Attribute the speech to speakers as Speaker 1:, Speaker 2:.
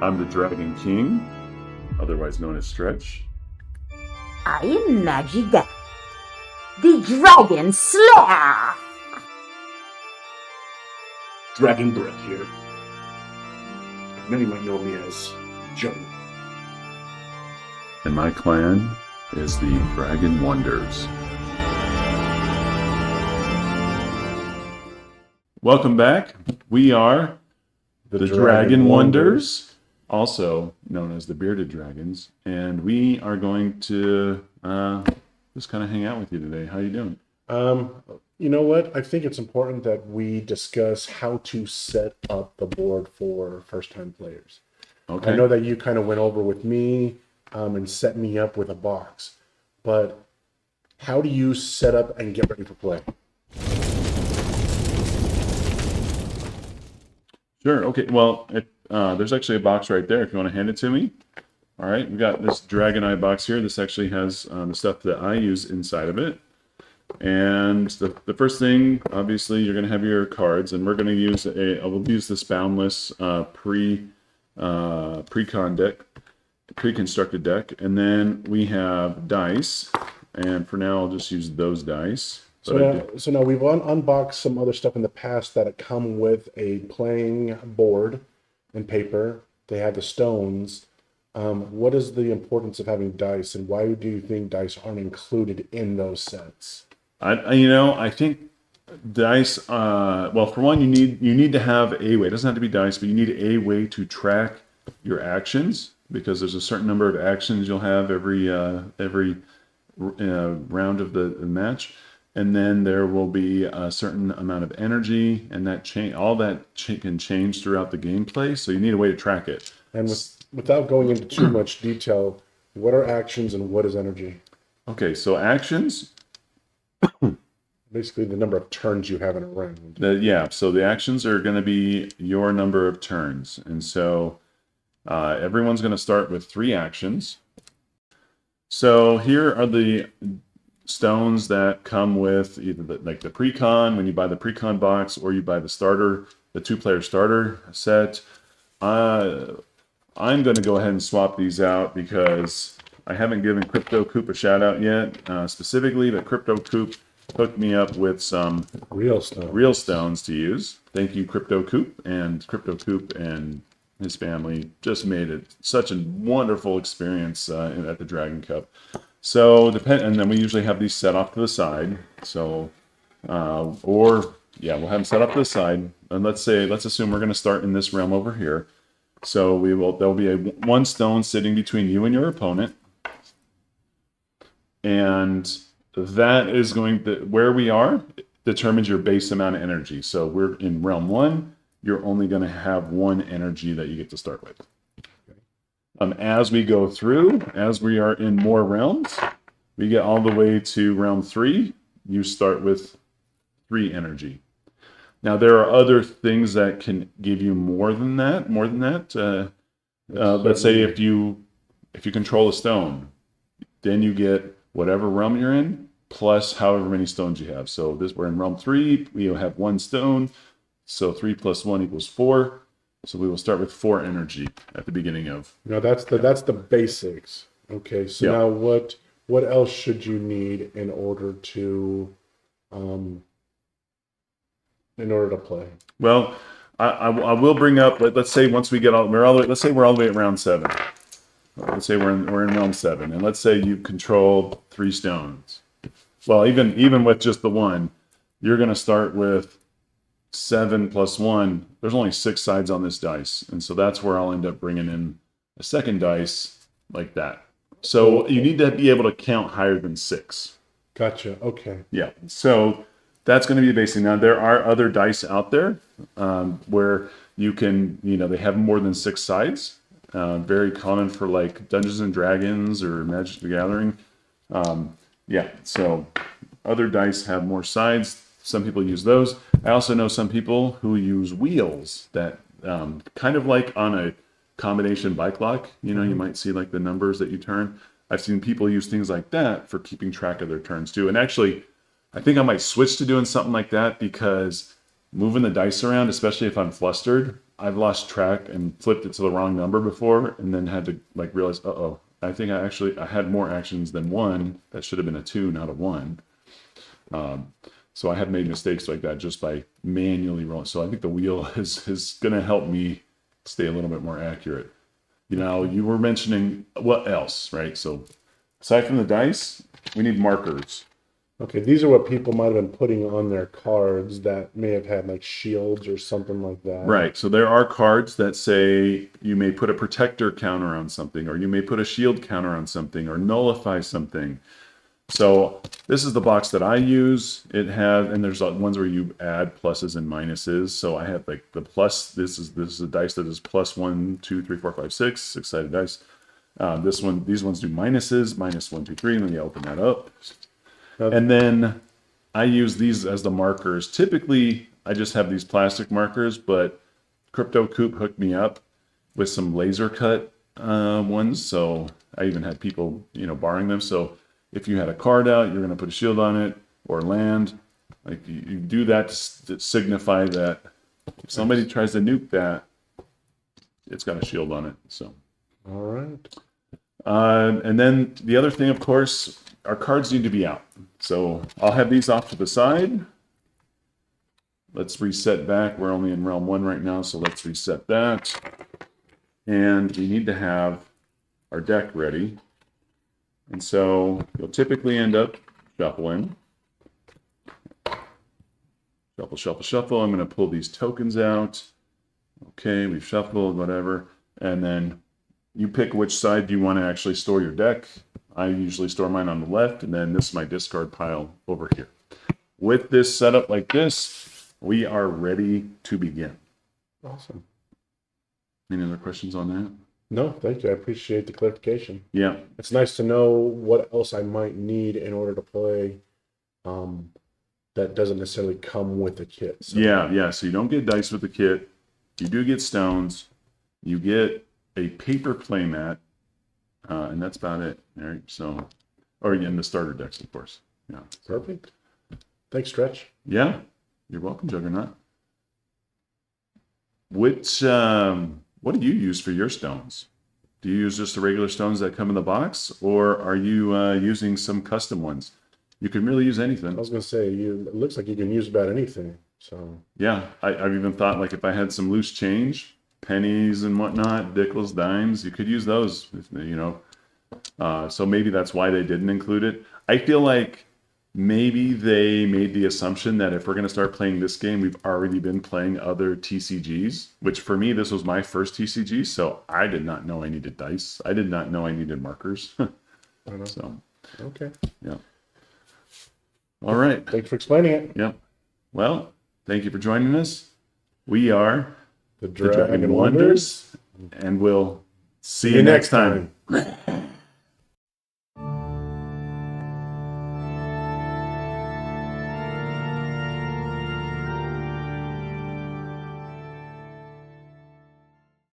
Speaker 1: I'm the Dragon King, otherwise known as Stretch.
Speaker 2: I am Magiga, the Dragon Slayer.
Speaker 3: Dragon Breath here. Many might know me as Joe.
Speaker 1: And my clan is the Dragon Wonders. Welcome back. We are the Dragon Wonders, also known as the Bearded Dragons, and we are going to just kind of hang out with you today. How you doing?
Speaker 3: You know what? I think it's important that we discuss how to set up the board for first-time players.
Speaker 1: Okay.
Speaker 3: I know that you kind of went over with me and set me up with a box, but how do you set up and get ready for play?
Speaker 1: Sure. Okay. Well, there's actually a box right there if you want to hand it to me. All right. We got this Dragon Eye box here. This actually has the stuff that I use inside of it. And the first thing, obviously, you're going to have your cards, and we're going to use we'll use this Boundless pre-con deck, pre-constructed deck, and then we have dice. And for now, I'll just use those dice.
Speaker 3: So now we've unboxed some other stuff in the past that come with a playing board and paper. They have the stones. What is the importance of having dice, and why do you think dice aren't included in those sets?
Speaker 1: I think dice. Well, for one, you need to have a way. It doesn't have to be dice, but you need a way to track your actions, because there's a certain number of actions you'll have every round of the match. And then there will be a certain amount of energy, and that can change throughout the gameplay. So you need a way to track it.
Speaker 3: And without going into too much detail, what are actions and what is energy?
Speaker 1: Okay, so actions.
Speaker 3: Basically, the number of turns you have in a round.
Speaker 1: So the actions are going to be your number of turns, and so everyone's going to start with 3 actions. So here are the stones that come with either the pre-con, when you buy the pre-con box, or you buy the 2-player starter set. I'm going to go ahead and swap these out because I haven't given Crypto Coop a shout out yet specifically, but Crypto Coop hooked me up with some real stones to use. Thank you, Crypto Coop. And Crypto Coop and his family just made it such a wonderful experience at the Dragon Cup. So and then we usually have these set off to the side. So, we'll have them set up to the side. And let's assume we're going to start in this realm over here. So there'll be one stone sitting between you and your opponent. And that is where we are determines your base amount of energy. So we're in realm 1. You're only going to have 1 energy that you get to start with. As we go through, as we are in more realms, we get all the way to realm 3. You start with 3 energy. Now there are other things that can give you more than that. Let's say if you control a stone, then you get whatever realm you're in plus however many stones you have. So we're in realm 3. We have 1 stone. So 3 plus 1 equals 4. So we will start with 4 energy at the beginning of.
Speaker 3: Now that's the basics. Okay, so now what else should you need in order to play?
Speaker 1: Well, I will bring up. Let's say once we get let's say we're all the way at round 7. Let's say we're in realm 7, and let's say you control 3 stones. Well, even with just the 1, you're going to start with 7 plus 1. There's only 6 sides on this dice, and so that's where I'll end up bringing in a second dice like that. So you need to be able to count higher than 6.
Speaker 3: Gotcha. Okay.
Speaker 1: Yeah. So that's going to be the basic. Now there are other dice out there where you can, they have more than 6 sides. Very common for like Dungeons and Dragons or Magic the Gathering. So other dice have more sides. Some people use those. I also know some people who use wheels that kind of like on a combination bike lock. You might see like the numbers that you turn. I've seen people use things like that for keeping track of their turns too. And actually, I think I might switch to doing something like that because moving the dice around, especially if I'm flustered, I've lost track and flipped it to the wrong number before, and then had to like realize, I think I had more actions than one. That should have been a 2, not a 1. So I have made mistakes like that just by manually rolling. So I think the wheel is going to help me stay a little bit more accurate. You know, you were mentioning what else, right? So aside from the dice, we need markers.
Speaker 3: Okay, these are what people might have been putting on their cards that may have had like shields or something like that.
Speaker 1: Right. So there are cards that say you may put a protector counter on something, or you may put a shield counter on something, or nullify something. So this is the box that I use. It has, and there's ones where you add pluses and minuses. So I have like the plus. This is a dice that is +1, 2, 3, 4, 5, 6, 6-sided dice. These ones do minuses, -1, 2, 3. Let me open that up. And then I use these as the markers. Typically, I just have these plastic markers, but Crypto Coop hooked me up with some laser cut ones. So I even had people, borrowing them. So if you had a card out, you're going to put a shield on it or land. Like you do that to signify that if somebody tries to nuke that, it's got a shield on it. So.
Speaker 3: All right.
Speaker 1: And then the other thing, of course, our cards need to be out. So I'll have these off to the side. Let's reset back. We're only in realm 1 right now, so let's reset that. And we need to have our deck ready. And so you'll typically end up shuffling. Shuffle, shuffle, shuffle. I'm going to pull these tokens out. Okay, we've shuffled, whatever. And then you pick which side you want to actually store your deck. I usually store mine on the left, and then this is my discard pile over here. With this setup like this, we are ready to begin.
Speaker 3: Awesome.
Speaker 1: Any other questions on that?
Speaker 3: No, thank you. I appreciate the clarification.
Speaker 1: Yeah.
Speaker 3: It's nice to know what else I might need in order to play that doesn't necessarily come with the kit. So.
Speaker 1: Yeah. So you don't get dice with the kit. You do get stones. You get a paper playmat. And that's about it. All right. So, or again, the starter decks, of course. Yeah.
Speaker 3: Perfect. Thanks, Stretch.
Speaker 1: Yeah. You're welcome, Juggernaut. What do you use for your stones? Do you use just the regular stones that come in the box, or are you using some custom ones? You can really use anything.
Speaker 3: I was going to say, it looks like you can use about anything. So
Speaker 1: yeah, I've even thought like if I had some loose change, pennies and whatnot, nickels, dimes, you could use those, so maybe that's why they didn't include it. I feel like maybe they made the assumption that if we're going to start playing this game, we've already been playing other TCGs, which for me, this was my first TCG, so I did not know I needed dice. I did not know I needed markers. So,
Speaker 3: okay.
Speaker 1: Yeah. All right.
Speaker 3: Thanks for explaining it.
Speaker 1: Yep. Well, thank you for joining us. We are
Speaker 3: The
Speaker 1: the Dragon Wonders, and we'll see you next time.